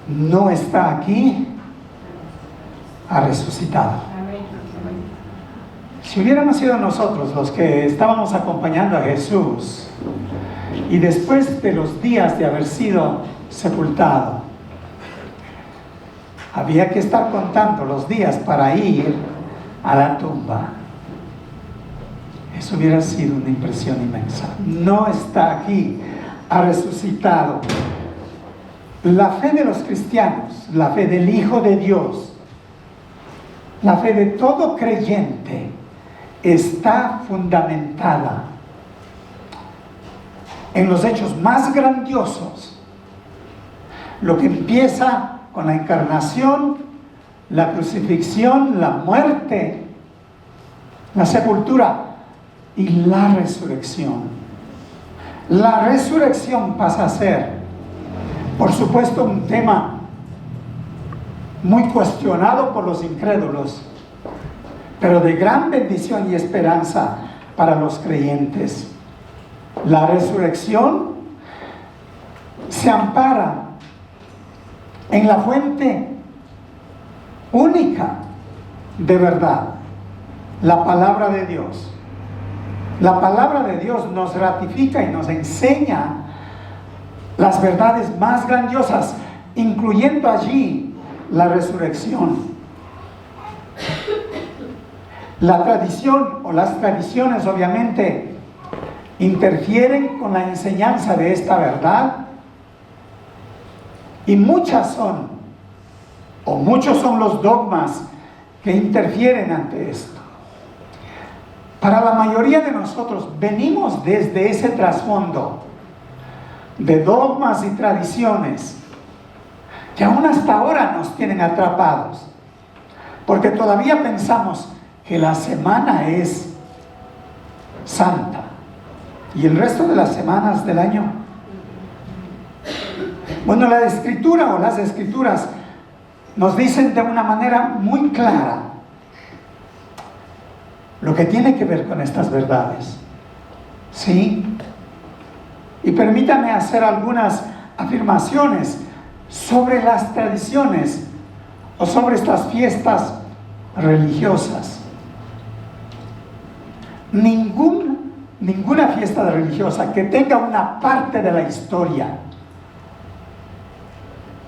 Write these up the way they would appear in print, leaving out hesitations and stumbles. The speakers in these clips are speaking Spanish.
no está aquí, ha resucitado. Si hubiéramos sido nosotros los que estábamos acompañando a Jesús y después de los días de haber sido sepultado, había que estar contando los días para ir a la tumba, eso hubiera sido una impresión inmensa. No está aquí, ha resucitado. La fe de los cristianos, la fe del Hijo de Dios, la fe de todo creyente está fundamentada en los hechos más grandiosos. Lo que empieza con la encarnación, la crucifixión, la muerte, la sepultura y la resurrección. La resurrección pasa a ser, por supuesto, un tema muy cuestionado por los incrédulos, pero de gran bendición y esperanza para los creyentes. La resurrección se ampara en la fuente única de verdad, la palabra de Dios. La palabra de Dios nos ratifica y nos enseña las verdades más grandiosas, incluyendo allí la resurrección. La tradición o las tradiciones obviamente interfieren con la enseñanza de esta verdad, y muchos son los dogmas que interfieren ante esto. Para la mayoría de nosotros venimos desde ese trasfondo de dogmas y tradiciones que aún hasta ahora nos tienen atrapados, porque todavía pensamos que la semana es santa y el resto de las semanas del año, bueno, la escritura o las escrituras nos dicen de una manera muy clara lo que tiene que ver con estas verdades. ¿Sí? Y permítame hacer algunas afirmaciones sobre las tradiciones o sobre estas fiestas religiosas. Ninguna fiesta religiosa que tenga una parte de la historia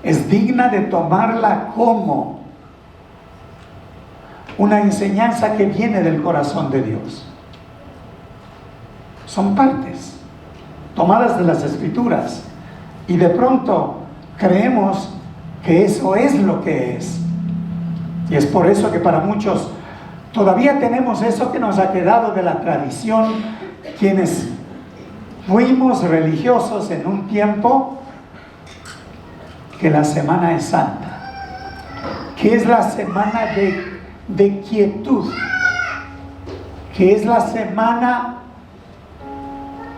es digna de tomarla como una enseñanza que viene del corazón de Dios. Son partes tomadas de las Escrituras y de pronto creemos que eso es lo que es. Y es por eso que para muchos todavía tenemos eso que nos ha quedado de la tradición, quienes fuimos religiosos en un tiempo, que la semana es santa, que es la semana de quietud, que es la semana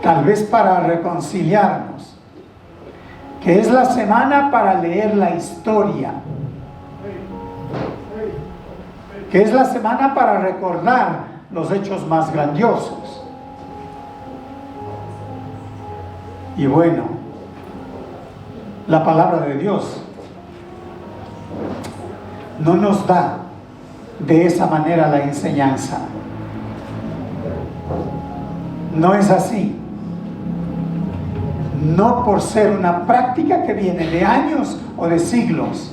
tal vez para reconciliarnos, que es la semana para leer la historia, que es la semana para recordar los hechos más grandiosos. Y bueno, la palabra de Dios no nos da de esa manera la enseñanza. No es así. No por ser una práctica que viene de años o de siglos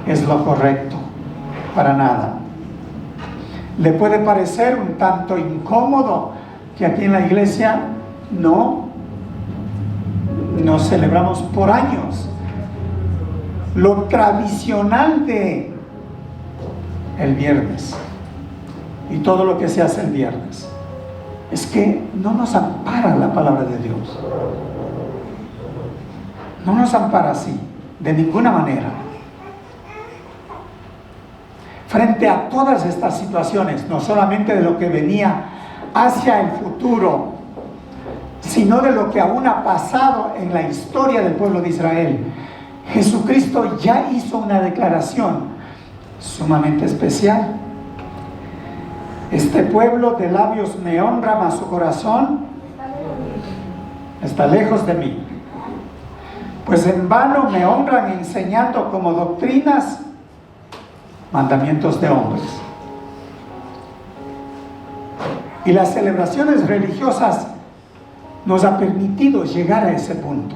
es lo correcto, para nada. Le puede parecer un tanto incómodo que aquí en la iglesia no celebramos por años lo tradicional de el viernes y todo lo que se hace el viernes. Es que no nos ampara la palabra de Dios. No nos ampara así, de ninguna manera. Frente a todas estas situaciones, no solamente de lo que venía hacia el futuro, sino de lo que aún ha pasado en la historia del pueblo de Israel, Jesucristo ya hizo una declaración sumamente especial. Este pueblo de labios me honra, mas su corazón está lejos de mí. Pues en vano me honran enseñando como doctrinas mandamientos de hombres. Y las celebraciones religiosas nos ha permitido llegar a ese punto.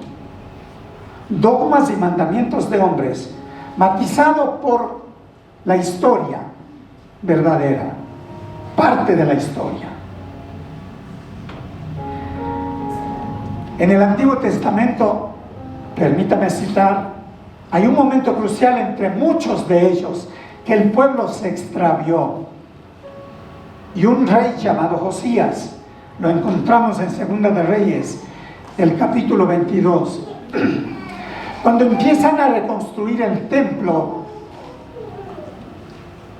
Dogmas y mandamientos de hombres, matizado por la historia verdadera, parte de la historia. En el Antiguo Testamento, permítame citar, hay un momento crucial entre muchos de ellos, que el pueblo se extravió. Y un rey llamado Josías, lo encontramos en Segunda de Reyes, el capítulo 22. Cuando empiezan a reconstruir el templo,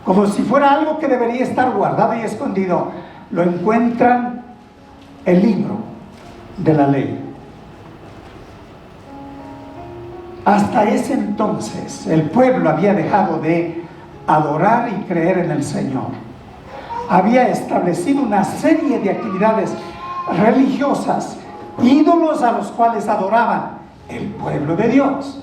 como si fuera algo que debería estar guardado y escondido, lo encuentran el libro de la ley. Hasta ese entonces, el pueblo había dejado de adorar y creer en el Señor. Había establecido una serie de actividades religiosas, ídolos a los cuales adoraban el pueblo de Dios.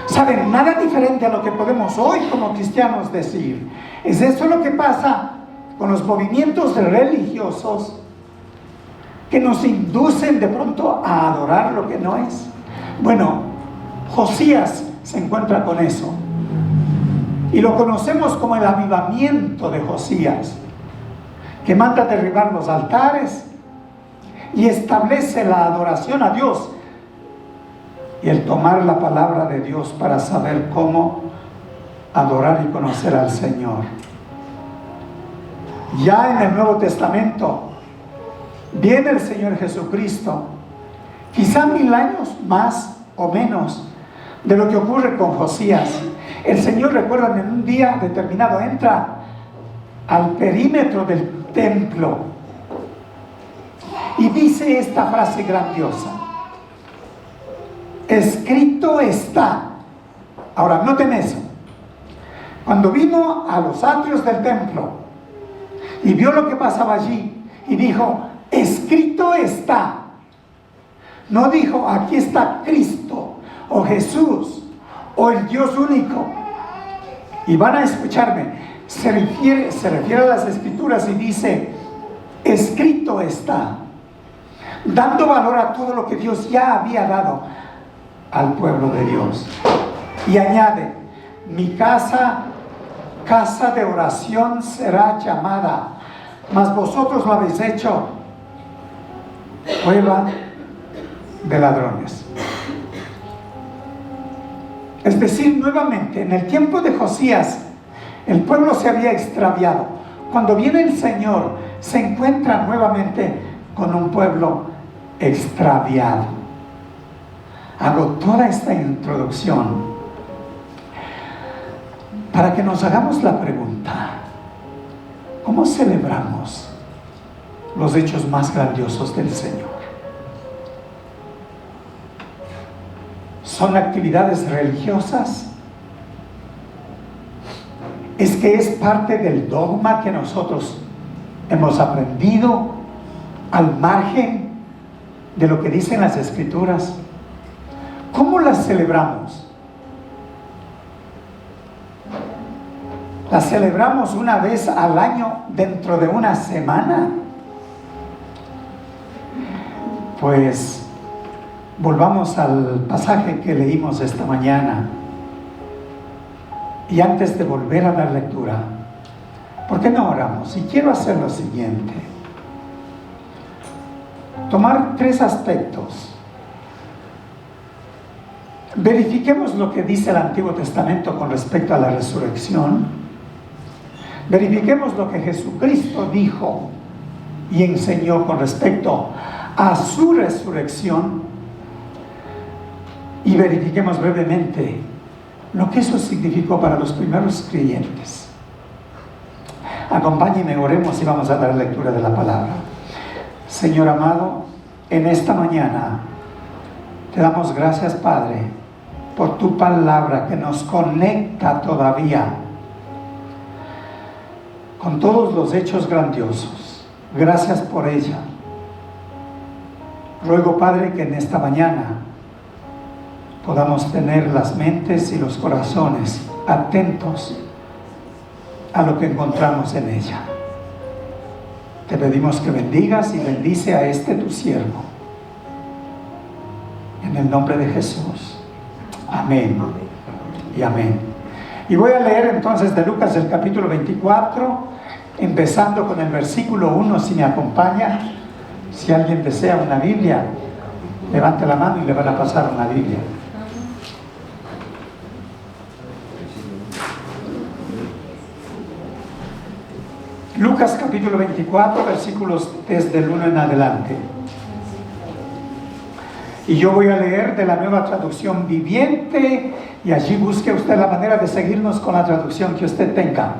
¿Saben? Nada diferente a lo que podemos hoy como cristianos decir. ¿Es eso lo que pasa con los movimientos religiosos que nos inducen de pronto a adorar lo que no es? Bueno, Josías se encuentra con eso. Y lo conocemos como el avivamiento de Josías, que manda derribar los altares y establece la adoración a Dios y el tomar la palabra de Dios para saber cómo adorar y conocer al Señor. Ya en el Nuevo Testamento viene el Señor Jesucristo, quizá 1000 años más o menos de lo que ocurre con Josías. El Señor, recuerdan, en un día determinado entra al perímetro del templo y dice esta frase grandiosa: escrito está. Ahora, noten eso. Cuando vino a los atrios del templo y vio lo que pasaba allí y dijo, escrito está, no dijo, aquí está Cristo o Jesús o el Dios único. Y van a escucharme, se refiere a las Escrituras y dice, escrito está, dando valor a todo lo que Dios ya había dado al pueblo de Dios. Y añade, mi casa, casa de oración será llamada, mas vosotros lo habéis hecho cueva de ladrones. Es decir, nuevamente, en el tiempo de Josías, el pueblo se había extraviado. Cuando viene el Señor, se encuentra nuevamente con un pueblo extraviado. Hago toda esta introducción para que nos hagamos la pregunta: ¿cómo celebramos los hechos más grandiosos del Señor? ¿Son actividades religiosas? ¿Es que es parte del dogma que nosotros hemos aprendido al margen de lo que dicen las Escrituras? ¿Cómo las celebramos? ¿Las celebramos una vez al año dentro de una semana? Pues volvamos al pasaje que leímos esta mañana. Y antes de volver a la lectura, ¿por qué no oramos? Y quiero hacer lo siguiente: tomar 3 aspectos. Verifiquemos lo que dice el Antiguo Testamento con respecto a la resurrección. Verifiquemos lo que Jesucristo dijo y enseñó con respecto a su resurrección. Y verifiquemos brevemente lo que eso significó para los primeros creyentes. Acompáñenme, oremos y vamos a dar lectura de la palabra. Señor amado, en esta mañana te damos gracias, Padre, por tu palabra que nos conecta todavía con todos los hechos grandiosos. Gracias por ella. Ruego, Padre, que en esta mañana podamos tener las mentes y los corazones atentos a lo que encontramos en ella. Te pedimos que bendigas y bendice a este tu siervo. En el nombre de Jesús. Amén y amén. Y voy a leer entonces de Lucas el capítulo 24, empezando con el versículo 1, si me acompaña. Si alguien desea una Biblia, levante la mano y le van a pasar una Biblia. Lucas capítulo 24, versículos desde el 1 en adelante. Y yo voy a leer de la Nueva Traducción Viviente, y allí busque usted la manera de seguirnos con la traducción que usted tenga.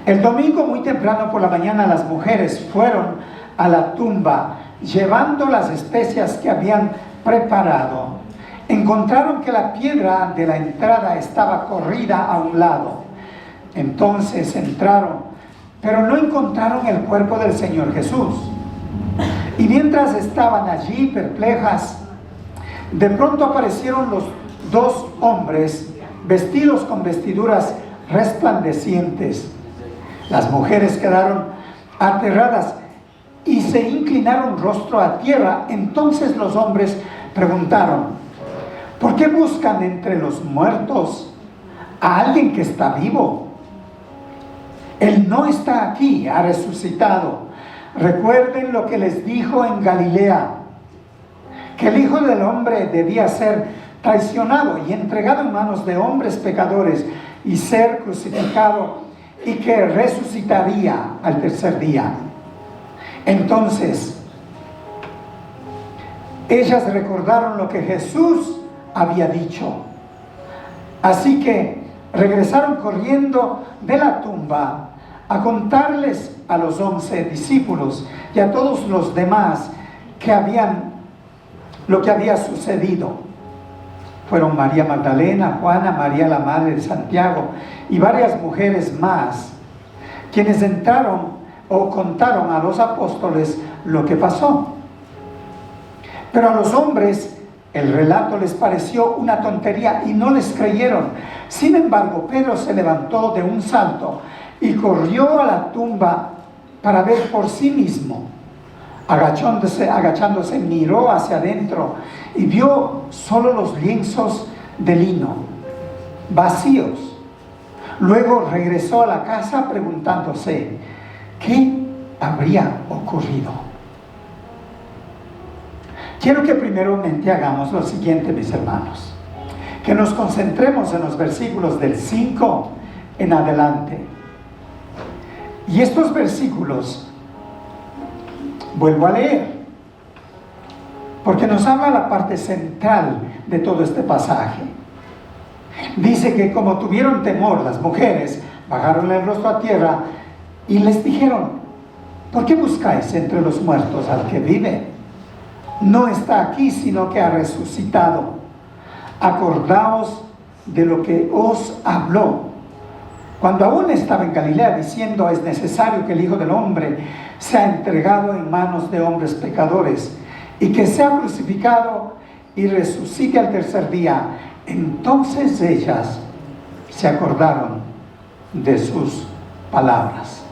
El domingo muy temprano por la mañana las mujeres fueron a la tumba llevando las especias que habían preparado. Encontraron que la piedra de la entrada estaba corrida a un lado. Entonces entraron, pero no encontraron el cuerpo del Señor Jesús. Y mientras estaban allí perplejas, de pronto aparecieron los dos hombres vestidos con vestiduras resplandecientes. Las mujeres quedaron aterradas y se inclinaron rostro a tierra. Entonces los hombres preguntaron: ¿por qué buscan entre los muertos a alguien que está vivo? Él no está aquí, ha resucitado. Recuerden lo que les dijo en Galilea, que el Hijo del Hombre debía ser traicionado y entregado en manos de hombres pecadores y ser crucificado, y que resucitaría al tercer día. Entonces, ellas recordaron lo que Jesús había dicho. Así que regresaron corriendo de la tumba a contarles a los 11 discípulos y a todos los demás lo que había sucedido. Fueron María Magdalena, Juana, María la madre de Santiago y varias mujeres más, quienes entraron o contaron a los apóstoles lo que pasó. Pero a los hombres el relato les pareció una tontería y no les creyeron. Sin embargo, Pedro se levantó de un salto y corrió a la tumba para ver por sí mismo. Agachándose, miró hacia adentro y vio solo los lienzos de lino vacíos. Luego regresó a la casa preguntándose qué habría ocurrido. Quiero que primeramente hagamos lo siguiente, mis hermanos: que nos concentremos en los versículos del 5 en adelante. Y estos versículos vuelvo a leer, porque nos habla la parte central de todo este pasaje. Dice que como tuvieron temor, las mujeres bajaron el rostro a tierra y les dijeron: ¿por qué buscáis entre los muertos al que vive? No está aquí, sino que ha resucitado. Acordaos de lo que os habló cuando aún estaba en Galilea, diciendo: es necesario que el Hijo del Hombre sea entregado en manos de hombres pecadores y que sea crucificado y resucite al tercer día. Entonces ellas se acordaron de sus palabras.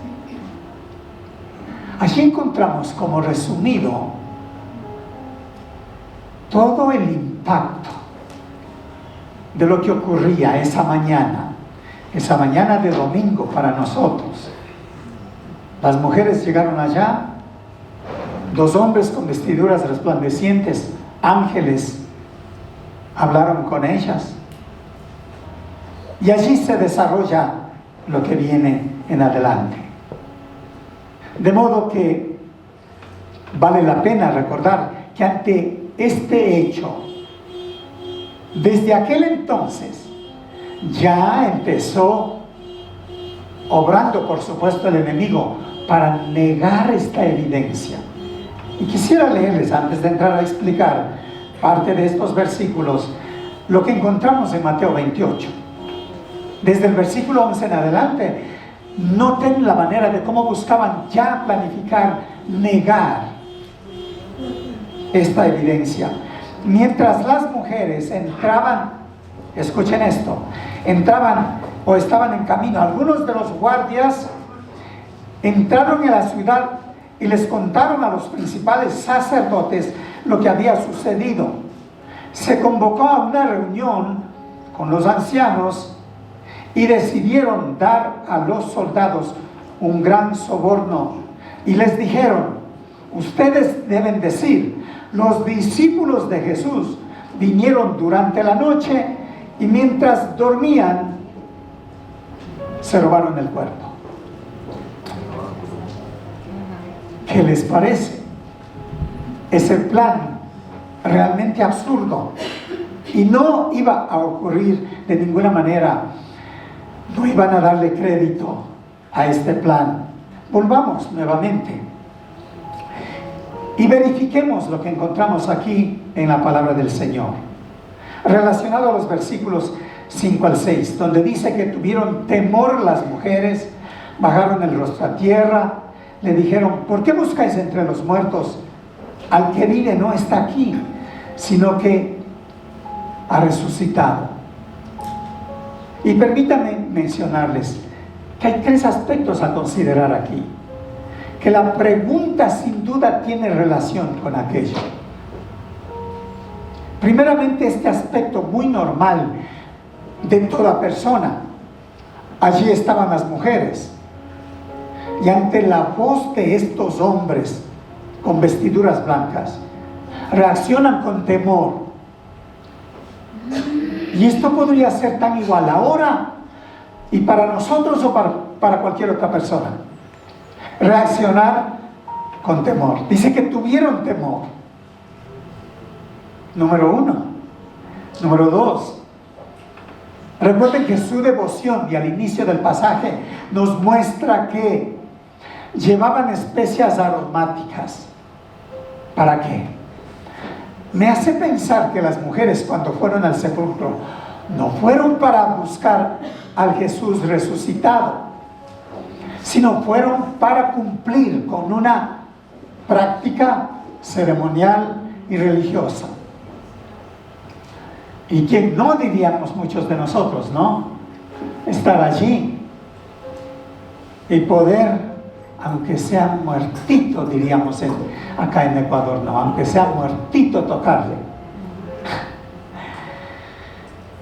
Allí encontramos como resumido todo el impacto de lo que ocurría esa mañana de domingo para nosotros. Las mujeres llegaron allá, dos hombres con vestiduras resplandecientes, ángeles, hablaron con ellas, y allí se desarrolla lo que viene en adelante. De modo que vale la pena recordar que ante este hecho, desde aquel entonces, ya empezó obrando, por supuesto, el enemigo para negar esta evidencia. Y quisiera leerles, antes de entrar a explicar parte de estos versículos, lo que encontramos en Mateo 28. Desde el versículo 11 en adelante, noten la manera de cómo buscaban ya planificar, negar esta evidencia. Mientras las mujeres entraban, escuchen esto, entraban o estaban en camino, algunos de los guardias entraron en la ciudad y les contaron a los principales sacerdotes lo que había sucedido. Se convocó a una reunión con los ancianos y decidieron dar a los soldados un gran soborno. Y les dijeron: ustedes deben decir, los discípulos de Jesús vinieron durante la noche y mientras dormían se robaron el cuerpo. ¿Qué les parece? Ese plan realmente absurdo, y no iba a ocurrir de ninguna manera. No iban a darle crédito a este plan. Volvamos nuevamente y verifiquemos lo que encontramos aquí en la palabra del Señor, relacionado a los versículos 5 al 6, donde dice que tuvieron temor las mujeres, bajaron el rostro a tierra, le dijeron: ¿por qué buscáis entre los muertos al que vive? No está aquí, sino que ha resucitado. Y permítanme mencionarles que hay 3 aspectos a considerar aquí, que la pregunta sin duda tiene relación con aquello. Primeramente, este aspecto muy normal de toda persona. Allí estaban las mujeres, y ante la voz de estos hombres con vestiduras blancas, reaccionan con temor. Y esto podría ser tan igual ahora y para nosotros o para cualquier otra persona. Reaccionar con temor. Dice que tuvieron temor. Número 1. Número 2. Recuerden que su devoción, y al inicio del pasaje nos muestra que llevaban especias aromáticas. ¿Para qué? Me hace pensar que las mujeres, cuando fueron al sepulcro, no fueron para buscar al Jesús resucitado, sino fueron para cumplir con una práctica ceremonial y religiosa. Y que no diríamos muchos de nosotros, ¿no? Estar allí y poder, aunque sea muertito, diríamos acá en Ecuador, no, aunque sea muertito, tocarle.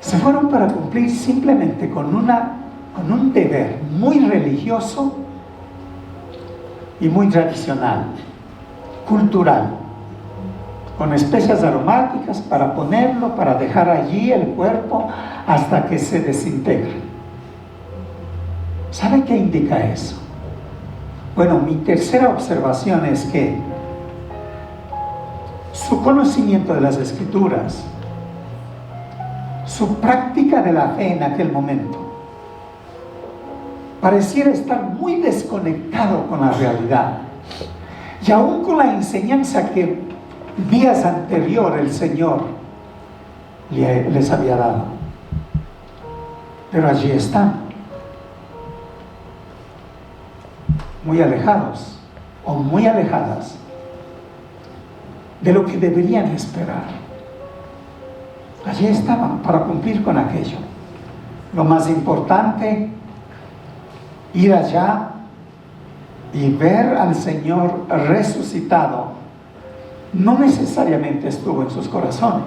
Se fueron para cumplir simplemente con un deber muy religioso y muy tradicional, cultural, con especias aromáticas para ponerlo, para dejar allí el cuerpo hasta que se desintegre. ¿Sabe qué indica eso? Bueno, mi tercera observación es que su conocimiento de las Escrituras, su práctica de la fe en aquel momento, pareciera estar muy desconectado con la realidad, y aún con la enseñanza que días anterior el Señor les había dado. Pero allí están, muy alejados o muy alejadas de lo que deberían esperar. Allí estaban para cumplir con aquello. Lo más importante, ir allá y ver al Señor resucitado, no necesariamente estuvo en sus corazones.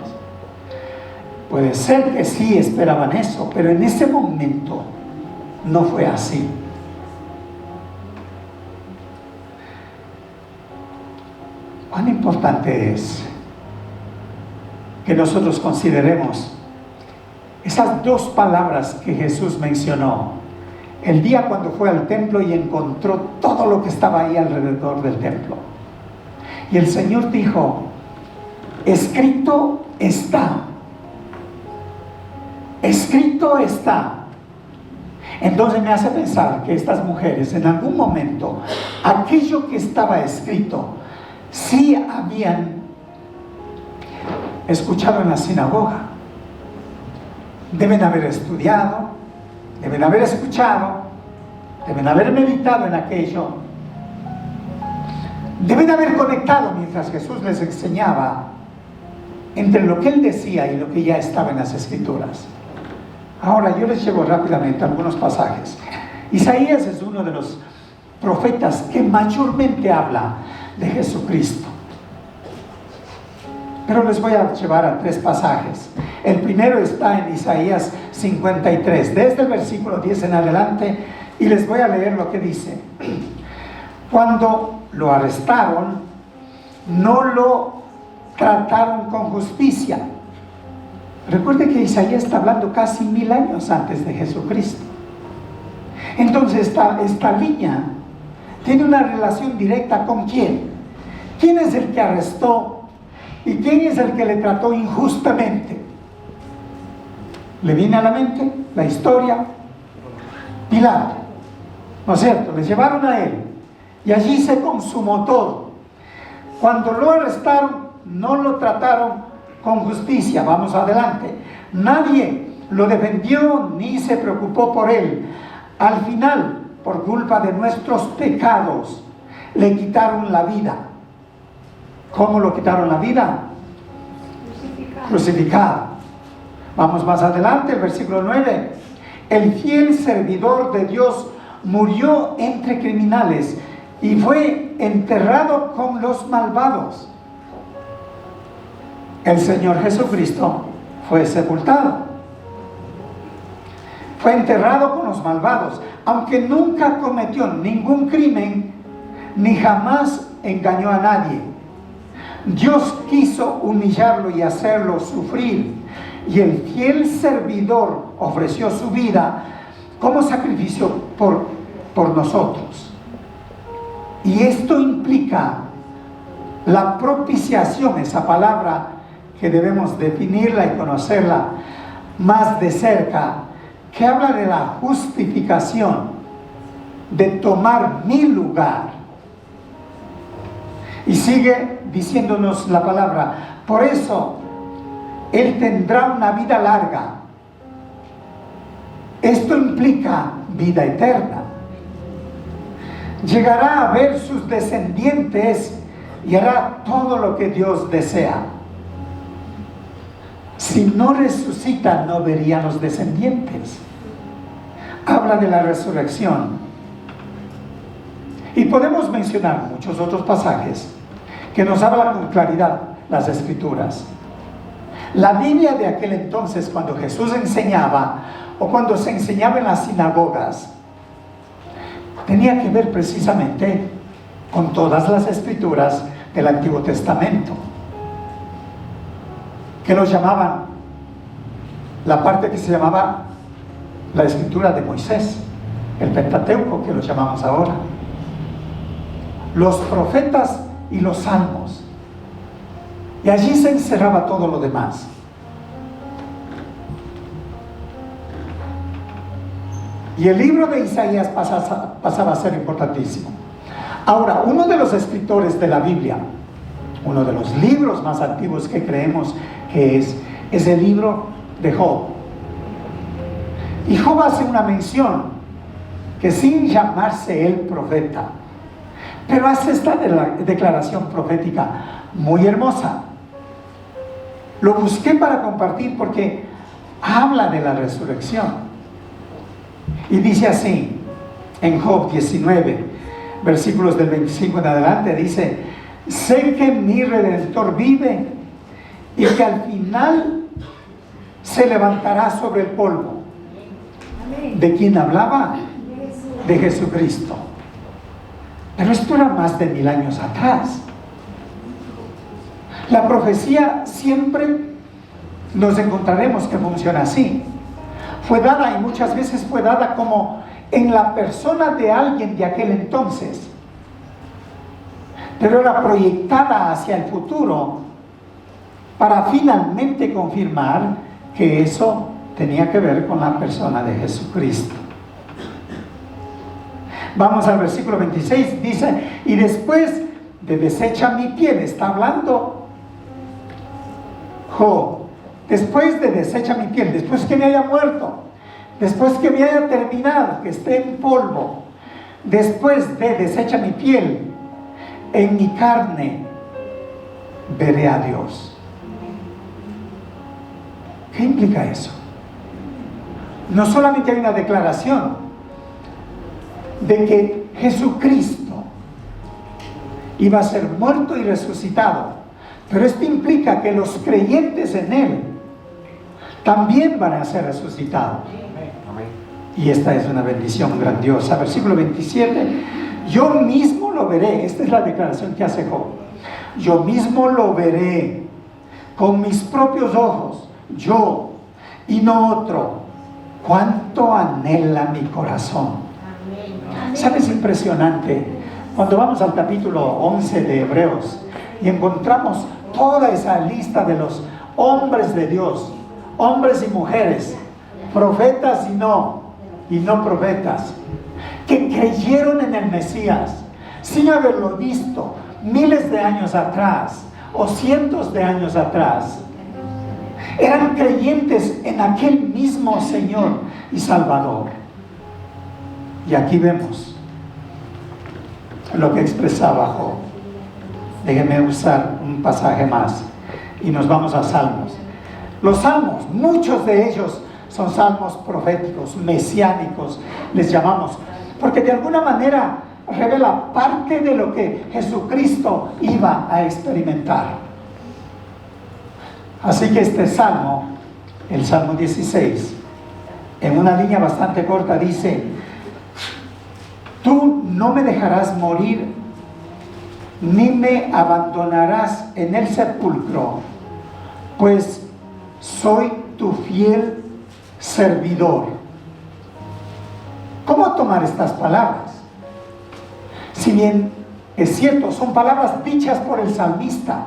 Puede ser que sí esperaban eso, pero en ese momento no fue así. ¿Cuán importante es que nosotros consideremos esas 2 palabras que Jesús mencionó el día cuando fue al templo y encontró todo lo que estaba ahí alrededor del templo? Y el Señor dijo: escrito está. Escrito está. Entonces me hace pensar que estas mujeres, en algún momento, aquello que estaba escrito sí habían escuchado en la sinagoga. Deben haber estudiado, deben haber escuchado, deben haber meditado en aquello, deben haber conectado mientras Jesús les enseñaba entre lo que él decía y lo que ya estaba en las Escrituras. Ahora yo les llevo rápidamente algunos pasajes. Isaías es uno de los profetas que mayormente habla de Jesucristo. Pero les voy a llevar a 3 pasajes. El primero está en Isaías 53, desde el versículo 10 en adelante, y les voy a leer lo que dice. Cuando lo arrestaron, no lo trataron con justicia. Recuerde que Isaías está hablando casi 1000 años antes de Jesucristo. Entonces esta línea tiene una relación directa con ¿quién? ¿Quién es el que arrestó? ¿Y quién es el que le trató injustamente? ¿Le viene a la mente la historia? Pilato, ¿no es cierto? Le llevaron a él y allí se consumó todo. Cuando lo arrestaron, no lo trataron con justicia. Vamos adelante. Nadie lo defendió ni se preocupó por él. Al final, por culpa de nuestros pecados, le quitaron la vida. ¿Cómo lo quitaron la vida? Crucificado. Vamos más adelante, el versículo 9. El fiel servidor de Dios murió entre criminales y fue enterrado con los malvados. El Señor Jesucristo fue sepultado. Fue enterrado con los malvados, aunque nunca cometió ningún crimen, ni jamás engañó a nadie. Dios quiso humillarlo y hacerlo sufrir, y el fiel servidor ofreció su vida como sacrificio por nosotros. Y esto implica la propiciación, esa palabra que debemos definirla y conocerla más de cerca, que habla de la justificación, de tomar mi lugar. Y sigue diciéndonos la palabra, por eso Él tendrá una vida larga. Esto implica vida eterna. Llegará a ver sus descendientes y hará todo lo que Dios desea. Si no resucita, no vería los descendientes. Habla de la resurrección. Y podemos mencionar muchos otros pasajes que nos hablan con claridad las Escrituras. La Biblia de aquel entonces, cuando Jesús enseñaba o cuando se enseñaba en las sinagogas, tenía que ver precisamente con todas las Escrituras del Antiguo Testamento, que nos llamaban la parte que se llamaba la Escritura de Moisés, el Pentateuco, que lo llamamos ahora, los profetas y los salmos, y allí se encerraba todo lo demás. Y el libro de Isaías pasaba a ser importantísimo. Ahora, uno de los escritores de la Biblia, uno de los libros más antiguos que creemos que es el libro de Job. Y Job hace una mención que, sin llamarse él profeta, pero hace esta declaración profética muy hermosa. Lo busqué para compartir porque habla de la resurrección. Y dice así, en Job 19, versículos del 25 en adelante, dice: sé que mi Redentor vive y que al final se levantará sobre el polvo. ¿De quién hablaba? De Jesucristo. Pero esto era más de 1000 años atrás. La profecía siempre nos encontraremos que funciona así. Fue dada, y muchas veces fue dada como en la persona de alguien de aquel entonces, pero era proyectada hacia el futuro para finalmente confirmar que eso tenía que ver con la persona de Jesucristo. Vamos al versículo 26, dice: y después de deshecha mi piel, está hablando Job, después de deshecha mi piel, después que me haya muerto, después que me haya terminado, que esté en polvo, después de deshecha mi piel, en mi carne veré a Dios. ¿Qué implica eso? No solamente hay una declaración de que Jesucristo iba a ser muerto y resucitado, pero esto implica que los creyentes en Él también van a ser resucitados. Y esta es una bendición grandiosa. Versículo 27, yo mismo lo veré. Esta es la declaración que hace Job. Yo mismo lo veré con mis propios ojos, yo y no otro. Cuánto anhela mi corazón. ¿Sabes? Impresionante. Cuando vamos al capítulo 11 de Hebreos y encontramos toda esa lista de los hombres de Dios, hombres y mujeres, profetas y no profetas, que creyeron en el Mesías sin haberlo visto miles de años atrás o cientos de años atrás. Eran creyentes en aquel mismo Señor y Salvador. Y aquí vemos lo que expresaba Job. Déjenme usar un pasaje más y nos vamos a Salmos. Los Salmos, muchos de ellos son salmos proféticos, mesiánicos, les llamamos, porque de alguna manera revela parte de lo que Jesucristo iba a experimentar. Así que este salmo, el Salmo 16, en una línea bastante corta dice: tú no me dejarás morir, ni me abandonarás en el sepulcro, pues soy tu fiel servidor. ¿Cómo tomar estas palabras? Si bien es cierto, son palabras dichas por el salmista,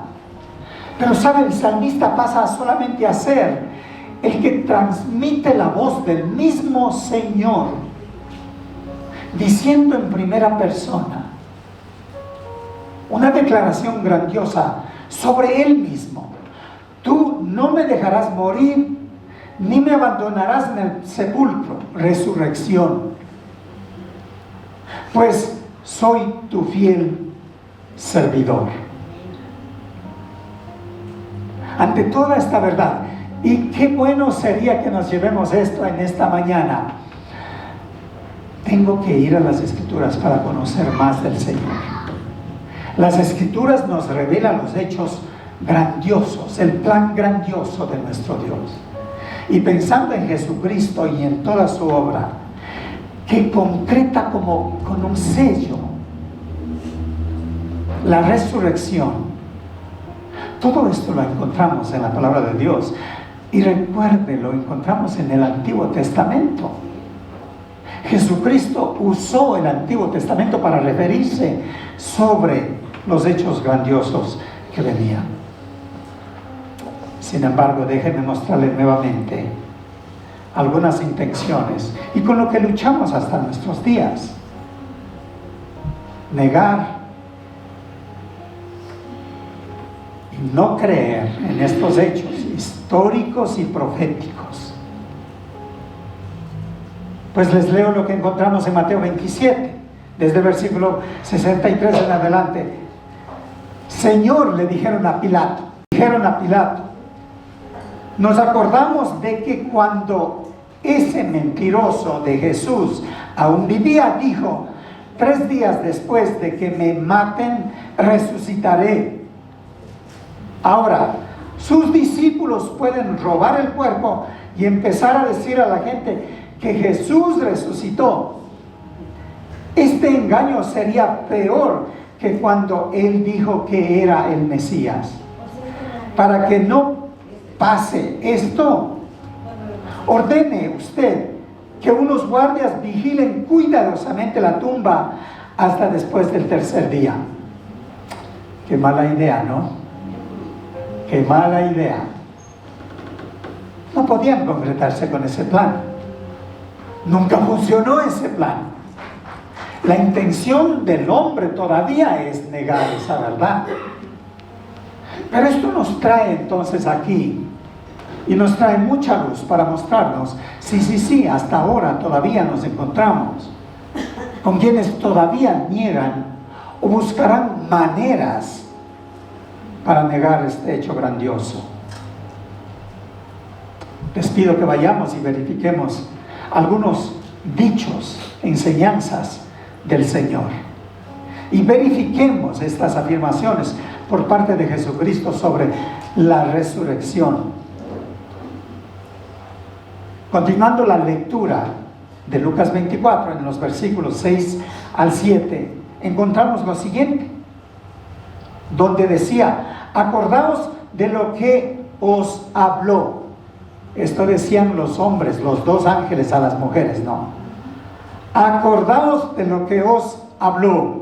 pero sabe, el salmista pasa solamente a ser el que transmite la voz del mismo Señor, diciendo en primera persona una declaración grandiosa sobre él mismo. Tú no me dejarás morir, ni me abandonarás en el sepulcro, resurrección, pues soy tu fiel servidor. Ante toda esta verdad, y qué bueno sería que nos llevemos esto en esta mañana, tengo que ir a las Escrituras para conocer más del Señor. Las Escrituras nos revelan los hechos grandiosos, el plan grandioso de nuestro Dios. Y pensando en Jesucristo y en toda su obra, que concreta como con un sello la resurrección, todo esto lo encontramos en la palabra de Dios. Y recuerde, lo encontramos en el Antiguo Testamento. Jesucristo usó el Antiguo Testamento para referirse sobre los hechos grandiosos que venían. Sin embargo, déjenme mostrarles nuevamente algunas intenciones y con lo que luchamos hasta nuestros días. Negar y no creer en estos hechos históricos y proféticos. Pues les leo lo que encontramos en Mateo 27, desde el versículo 63 en adelante. Señor, le dijeron a Pilato, nos acordamos de que cuando ese mentiroso de Jesús aún vivía, dijo: 3 días después de que me maten, resucitaré. Ahora, sus discípulos pueden robar el cuerpo y empezar a decir a la gente que Jesús resucitó. Este engaño sería peor que cuando él dijo que era el Mesías. Para que no pase esto, ordene usted que unos guardias vigilen cuidadosamente la tumba hasta después del 3er día. Qué mala idea, ¿no? Qué mala idea. No podían concretarse con ese plan. Nunca funcionó ese plan. La intención del hombre todavía es negar esa verdad. Pero esto nos trae entonces aquí, y nos trae mucha luz para mostrarnos, sí, hasta ahora todavía nos encontramos con quienes todavía niegan o buscarán maneras para negar este hecho grandioso. Les pido que vayamos y verifiquemos algunos dichos, enseñanzas del Señor. Y verifiquemos estas afirmaciones por parte de Jesucristo sobre la resurrección. Continuando la lectura de Lucas 24, en los versículos 6 al 7, encontramos lo siguiente, donde decía: acordaos de lo que os habló. Esto decían los hombres, los dos ángeles a las mujeres, no. Acordaos de lo que os habló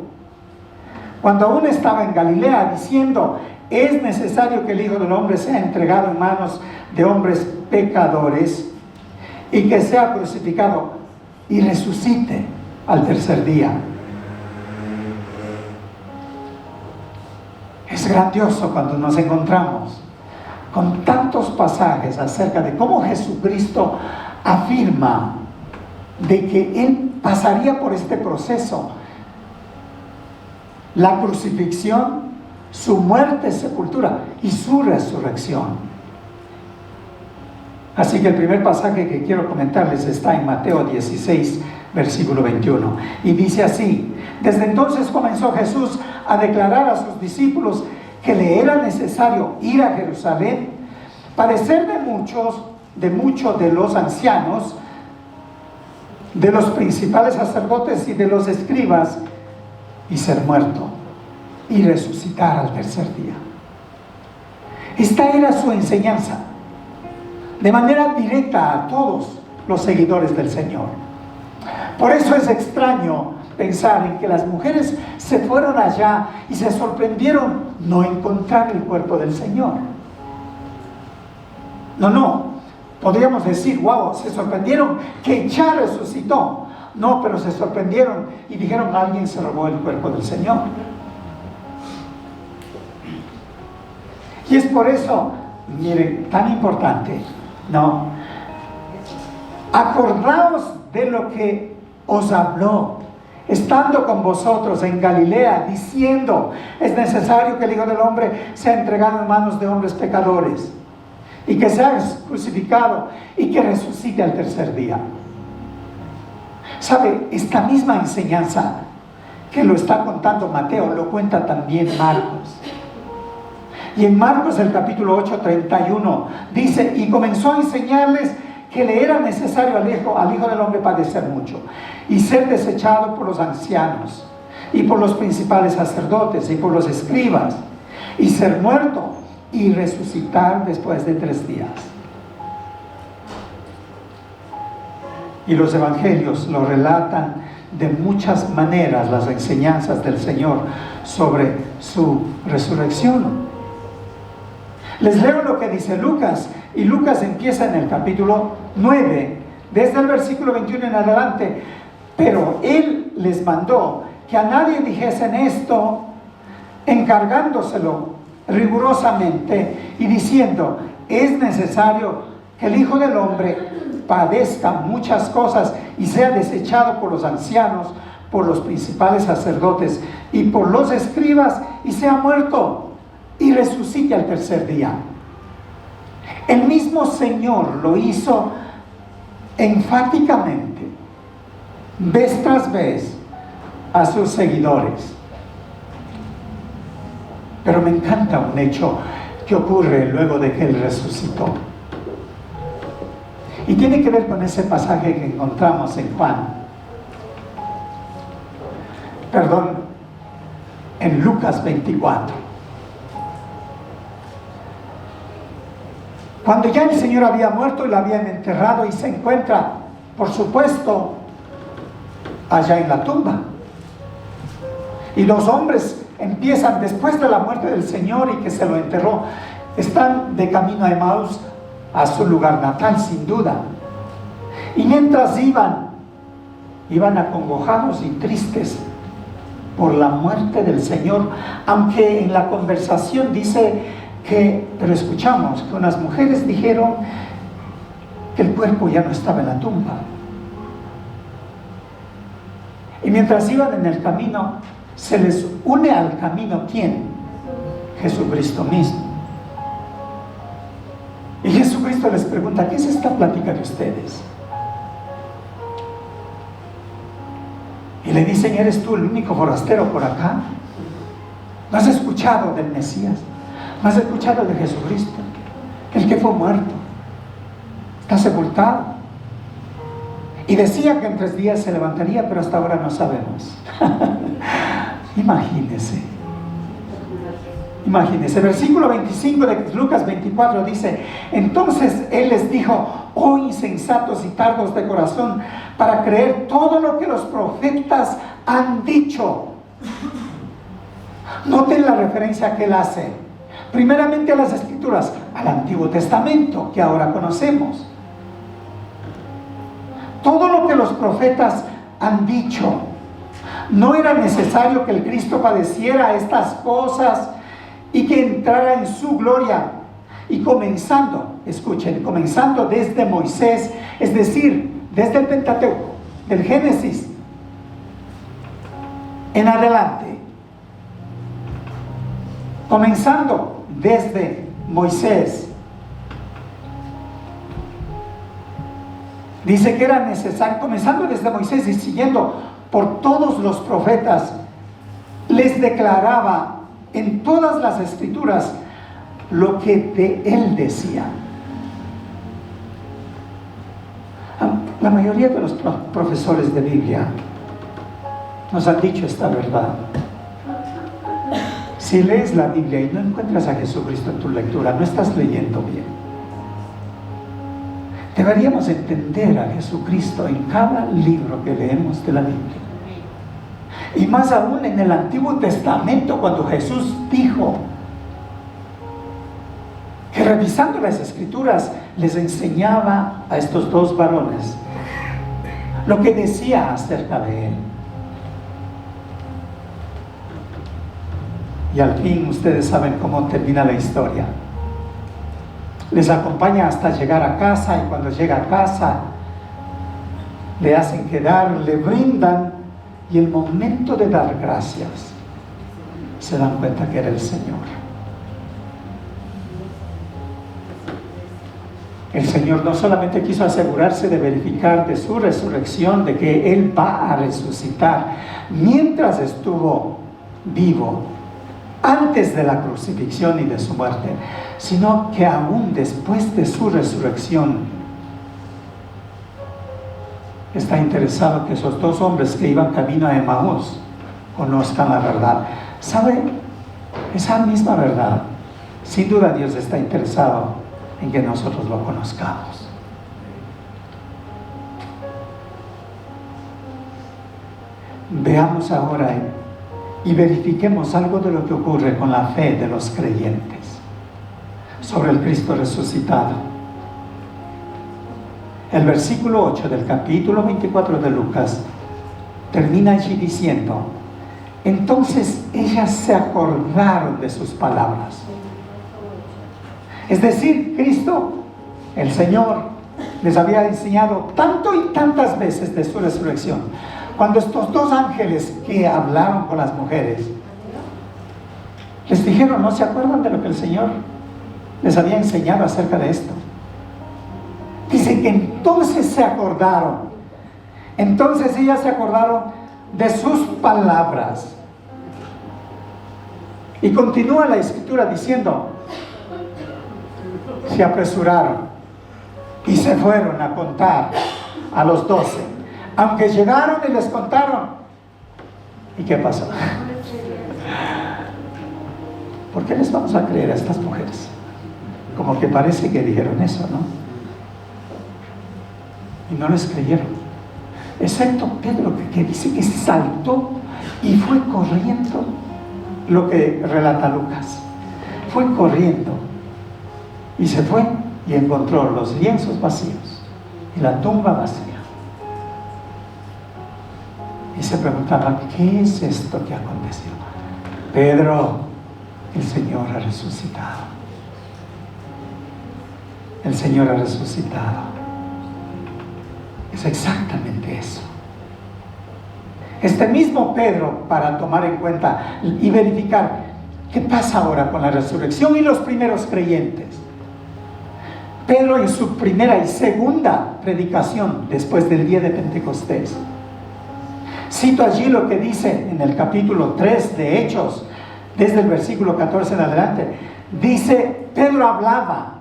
cuando aún estaba en Galilea, diciendo: es necesario que el Hijo del Hombre sea entregado en manos de hombres pecadores y que sea crucificado y resucite al tercer día. Es grandioso cuando nos encontramos con tantos pasajes acerca de cómo Jesucristo afirma de que Él pasaría por este proceso: la crucifixión, su muerte, sepultura y su resurrección. Así que el primer pasaje que quiero comentarles está en Mateo 16, versículo 21. Y dice así: desde entonces comenzó Jesús a declarar a sus discípulos que le era necesario ir a Jerusalén, padecer de muchos de los ancianos, de los principales sacerdotes y de los escribas, y ser muerto y resucitar al tercer día. Esta era su enseñanza, de manera directa a todos los seguidores del Señor. Por eso es extraño pensar en que las mujeres se fueron allá y se sorprendieron no encontrar el cuerpo del Señor. No, podríamos decir: wow, se sorprendieron que ya resucitó. No, pero se sorprendieron y dijeron: alguien se robó el cuerpo del Señor. Y es por eso, miren, tan importante, ¿no? Acordaos de lo que os habló, estando con vosotros en Galilea, diciendo: es necesario que el Hijo del Hombre sea entregado en manos de hombres pecadores y que sea crucificado y que resucite al tercer día. ¿Sabe? Esta misma enseñanza que lo está contando Mateo, lo cuenta también Marcos. Y en Marcos, el capítulo 8, 31, dice: y comenzó a enseñarles que le era necesario al Hijo del Hombre padecer mucho y ser desechado por los ancianos y por los principales sacerdotes y por los escribas, y ser muerto y resucitar después de 3 días. Y los evangelios lo relatan de muchas maneras, las enseñanzas del Señor sobre su resurrección. Les leo lo que dice Lucas, y Lucas empieza en el capítulo 9, desde el versículo 21 en adelante. Pero Él les mandó que a nadie dijesen esto, encargándoselo rigurosamente y diciendo: es necesario que el Hijo del Hombre padezca muchas cosas y sea desechado por los ancianos, por los principales sacerdotes y por los escribas, y sea muerto y resucite al tercer día. El mismo Señor lo hizo enfáticamente, vez tras vez, a sus seguidores. Pero me encanta un hecho que ocurre luego de que Él resucitó. Y tiene que ver con ese pasaje que encontramos en en Lucas 24. Cuando ya el Señor había muerto y lo habían enterrado, y se encuentra, por supuesto, allá en la tumba. Y los hombres empiezan, después de la muerte del Señor y que se lo enterró, están de camino a Emaús, a su lugar natal, sin duda. Y mientras iban acongojados y tristes por la muerte del Señor, aunque en la conversación dice pero escuchamos que unas mujeres dijeron que el cuerpo ya no estaba en la tumba. Y mientras iban en el camino, se les une al camino, ¿quién? Jesucristo mismo. Y Jesucristo Cristo les pregunta: ¿qué es esta plática de ustedes? Y le dicen: ¿eres tú el único forastero por acá? ¿No has escuchado del Mesías? ¿No has escuchado de Jesucristo? El que fue muerto, está sepultado. Y decía que en 3 días se levantaría, pero hasta ahora no sabemos. Imagínense. Imagínense. Versículo 25 de Lucas 24 dice: entonces Él les dijo: oh insensatos y tardos de corazón, para creer todo lo que los profetas han dicho. Noten la referencia que Él hace. Primeramente a las Escrituras, al Antiguo Testamento, que ahora conocemos. Todo lo que los profetas han dicho. No era necesario que el Cristo padeciera estas cosas y que entrara en su gloria. Y comenzando, escuchen, comenzando desde Moisés, es decir, desde el Pentateuco, del Génesis en adelante. Comenzando desde Moisés. Dice que era necesario, comenzando desde Moisés y siguiendo por todos los profetas, les declaraba en todas las Escrituras lo que de Él decía. La mayoría de los profesores de Biblia nos han dicho esta verdad. Si lees la Biblia y no encuentras a Jesucristo en tu lectura, no estás leyendo bien. Deberíamos entender a Jesucristo en cada libro que leemos de la Biblia. Y más aún en el Antiguo Testamento, cuando Jesús dijo que revisando las Escrituras les enseñaba a estos 2 varones lo que decía acerca de Él. Y al fin ustedes saben cómo termina la historia. Les acompaña hasta llegar a casa, y cuando llega a casa le hacen quedar, le brindan, y el momento de dar gracias se dan cuenta que era el Señor. El Señor no solamente quiso asegurarse de verificar de su resurrección, de que Él va a resucitar mientras estuvo vivo, antes de la crucifixión y de su muerte, sino que aún después de su resurrección está interesado que esos 2 hombres que iban camino a Emaús conozcan la verdad. ¿Sabe? Esa misma verdad, sin duda Dios está interesado en que nosotros lo conozcamos. Veamos ahora y verifiquemos algo de lo que ocurre con la fe de los creyentes sobre el Cristo resucitado. El versículo 8 del capítulo 24 de Lucas termina allí diciendo: entonces ellas se acordaron de sus palabras. Es decir, Cristo, el Señor, les había enseñado tanto y tantas veces de su resurrección. Cuando estos 2 ángeles que hablaron con las mujeres les dijeron: ¿no se acuerdan de lo que el Señor les había enseñado acerca de esto? Dice que entonces se acordaron. Entonces ellas se acordaron de sus palabras. Y continúa la Escritura diciendo: se apresuraron y se fueron a contar a los 12. Aunque llegaron y les contaron. ¿Y qué pasó? ¿Por qué les vamos a creer a estas mujeres? Como que parece que dijeron eso, ¿no? Y no les creyeron. Excepto Pedro, que dice que saltó y fue corriendo. Lo que relata Lucas. Fue corriendo. Y se fue y encontró los lienzos vacíos y la tumba vacía. Y se preguntaba: ¿qué es esto que aconteció? Pedro, el Señor ha resucitado. El Señor ha resucitado. Es exactamente eso. Este mismo Pedro, para tomar en cuenta y verificar qué pasa ahora con la resurrección y los primeros creyentes. Pedro en su primera y segunda predicación después del día de Pentecostés. Cito allí lo que dice en el capítulo 3 de Hechos, desde el versículo 14 en adelante. Dice, Pedro hablaba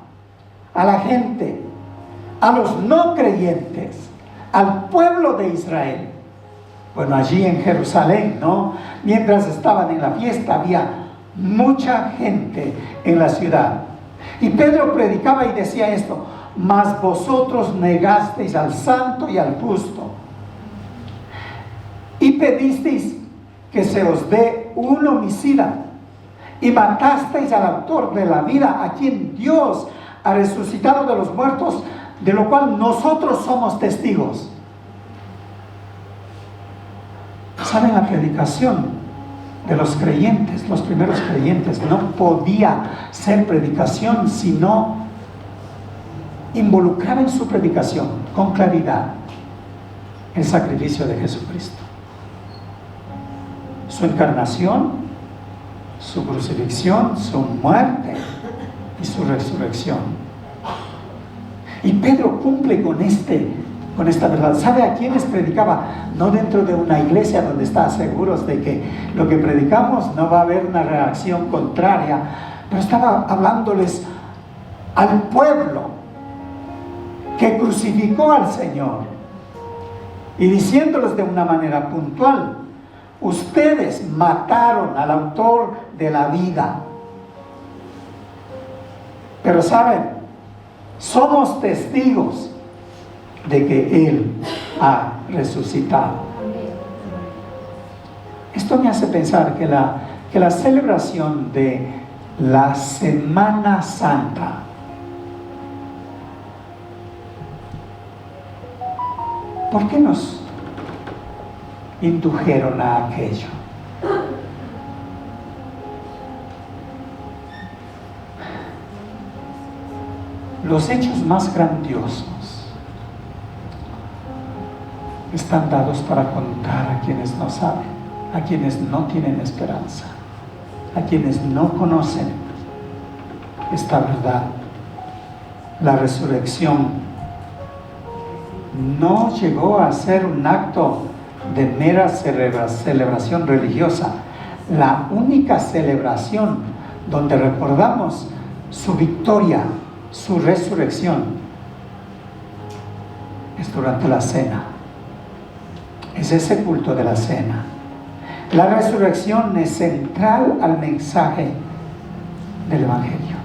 a la gente, a los no creyentes, al pueblo de Israel. Bueno, allí en Jerusalén, ¿no? Mientras estaban en la fiesta, había mucha gente en la ciudad. Y Pedro predicaba y decía esto: mas vosotros negasteis al santo y al justo, y pedisteis que se os dé un homicida, y matasteis al autor de la vida, a quien Dios ha resucitado de los muertos, de lo cual nosotros somos testigos. ¿Saben? La predicación de los creyentes, los primeros creyentes, no podía ser predicación si no involucraba en su predicación con claridad el sacrificio de Jesucristo, su encarnación, su crucifixión, su muerte y su resurrección. Y Pedro cumple con esta verdad. ¿Sabe a quiénes predicaba? No dentro de una iglesia donde está seguros de que lo que predicamos no va a haber una reacción contraria, pero estaba hablándoles al pueblo que crucificó al Señor y diciéndoles de una manera puntual: ustedes mataron al autor de la vida, pero saben, somos testigos de que Él ha resucitado. Esto me hace pensar que la celebración de la Semana Santa ¿por qué nos indujeron a aquello? Los hechos más grandiosos están dados para contar a quienes no saben, a quienes no tienen esperanza, a quienes no conocen esta verdad. La resurrección no llegó a ser un acto de mera celebración religiosa. La única celebración donde recordamos su victoria, su resurrección, es durante la cena. Es ese culto de la cena. La resurrección es central al mensaje del Evangelio.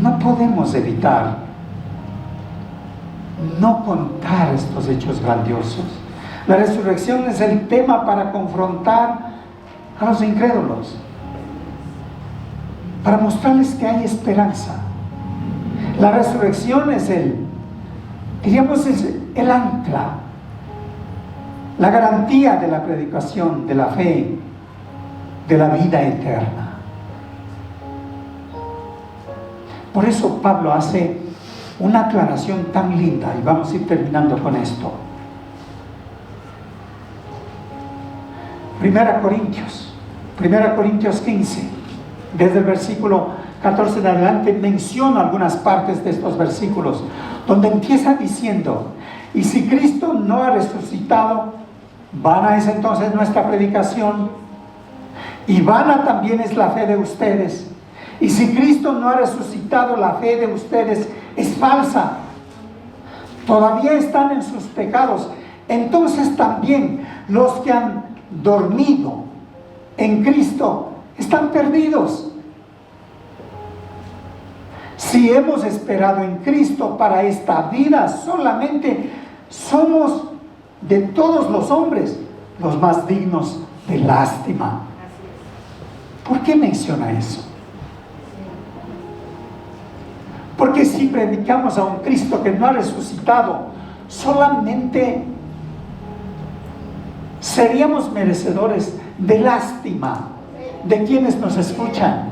No podemos evitar no contar estos hechos grandiosos. La resurrección es el tema para confrontar a los incrédulos, para mostrarles que hay esperanza. La resurrección es el ancla, la garantía de la predicación, de la fe, de la vida eterna. Por eso Pablo hace una aclaración tan linda, y vamos a ir terminando con esto. 1 Corintios 15, desde el versículo 14 en adelante, menciona algunas partes de estos versículos, donde empieza diciendo: y si Cristo no ha resucitado, vana es entonces nuestra predicación, y vana también es la fe de ustedes. Y si Cristo no ha resucitado, la fe de ustedes es falsa. Todavía están en sus pecados. Entonces también los que han dormido en Cristo están perdidos. Si hemos esperado en Cristo para esta vida, solamente somos de todos los hombres los más dignos de lástima. ¿Por qué menciona eso? Porque si predicamos a un Cristo que no ha resucitado, solamente seríamos merecedores de lástima de quienes nos escuchan.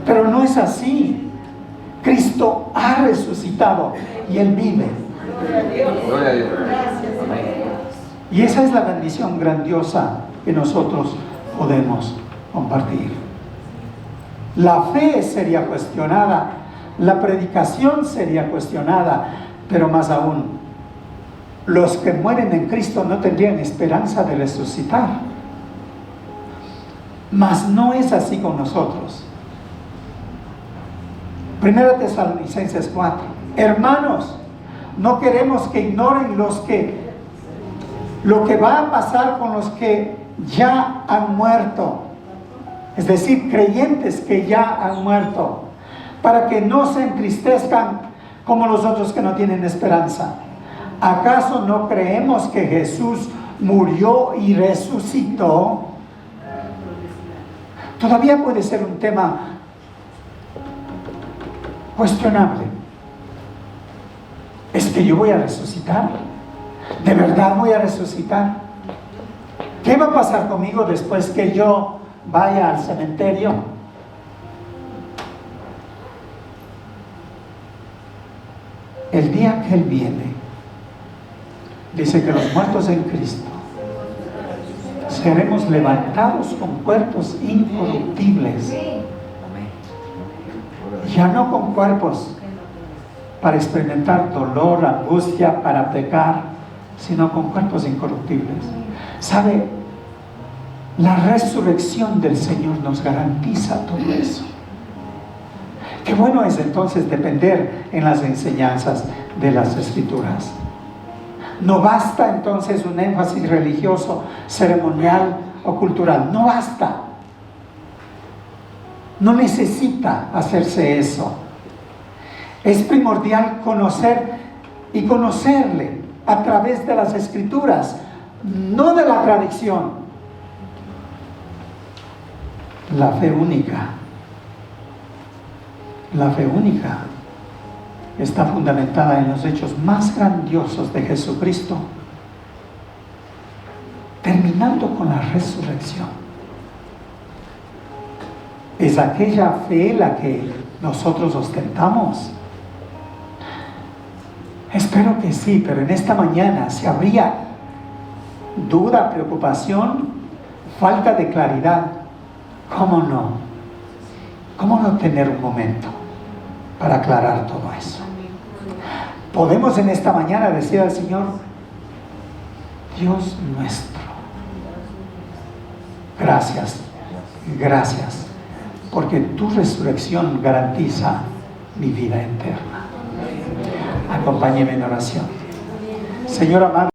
Pero no es así. Cristo ha resucitado y Él vive. Gloria a Dios. Y esa es la bendición grandiosa que nosotros podemos compartir. La fe sería cuestionada la predicación sería cuestionada, pero más aún, los que mueren en Cristo no tendrían esperanza de resucitar. Mas no es así con nosotros. 1 Tesalonicenses 4. Hermanos, no queremos que ignoren lo que va a pasar con los que ya han muerto, es decir, creyentes que ya han muerto, para que no se entristezcan como los otros que no tienen esperanza. ¿Acaso no creemos que Jesús murió y resucitó? Todavía puede ser un tema cuestionable. ¿Es que yo voy a resucitar? ¿De verdad voy a resucitar? ¿Qué va a pasar conmigo después que yo vaya al cementerio? El día que Él viene, dice que los muertos en Cristo seremos levantados con cuerpos incorruptibles. Ya no con cuerpos para experimentar dolor, angustia, para pecar, sino con cuerpos incorruptibles. ¿Sabe? La resurrección del Señor nos garantiza todo eso. Qué bueno es entonces depender en las enseñanzas de las Escrituras. No basta entonces un énfasis religioso, ceremonial o cultural. No basta. No necesita hacerse eso. Es primordial conocer y conocerle a través de las Escrituras, no de la tradición. La fe única está fundamentada en los hechos más grandiosos de Jesucristo, terminando con la resurrección. ¿Es aquella fe la que nosotros ostentamos? Espero que sí, pero en esta mañana, si habría duda, preocupación, falta de claridad, ¿cómo no? ¿Cómo no tener un momento para aclarar todo eso? Podemos en esta mañana decir al Señor: Dios nuestro, gracias, porque tu resurrección garantiza mi vida eterna. Acompáñeme en oración. Señor amado,